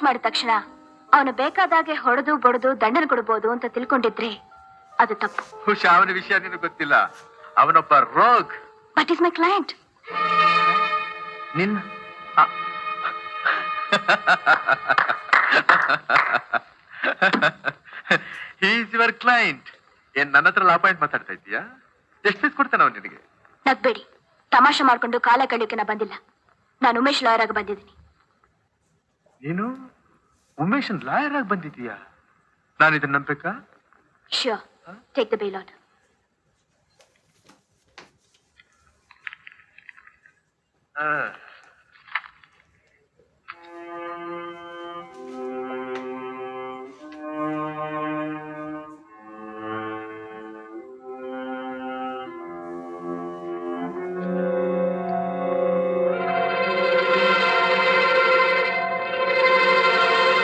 Arrest ಮಾಡಿದ ತಕ್ಷಣ ಅವನು ಬೇಕಾದಾಗೆ ಹೊಡೆದು ಬಡದು ದಂಡನೆ ಕೊಡಬಹುದು ಅಂತ ತಿಳ್ಕೊಂಡಿದ್ರೆ ಅದು ತಪ್ಪು. ಹುಷಾ, ಅವನ ವಿಷಯ ನಿನಗೆ ಗೊತ್ತಿಲ್ಲ. ಅವನೊಬ್ಬ ರೋಗ್. But is my client. ನಿನ್ನ ಈಸ್ ಯುವರ್ ಕ್ಲೈಂಟ್. ಏನ್ ನನ್ನ ಹತ್ರ ಅಪಾಯಿಂಟ್ ಮಾತಾಡ್ತಾ ಇದ್ದೀಯಾ? ಎಷ್ಟು ಫೀಸ್ ಕೊಡ್ತಾನ ಅವನು ನಿನಗೆ? ನಗ್ಬೇಡಿ, ತಮಾಷೆ ಮಾಡ್ಕೊಂಡು ಕಾಲ ಕಳಿಯೋಕೆ ನಾ ಬಂದಿಲ್ಲ. ನಾನು ಉಮೇಶ್ ಲಾಯರ್ ಆಗಿ ಬಂದಿದ್ದೀನಿ. ನೀನು ಉಮೇಶನ್ ಲಾಯರ್ ಆಗಿ ಬಂದಿದ್ದೀಯಾ? ನಾನು ಇದನ್ನ ನಂಬೇಕಾ? Sure. Take the bail order. Ah.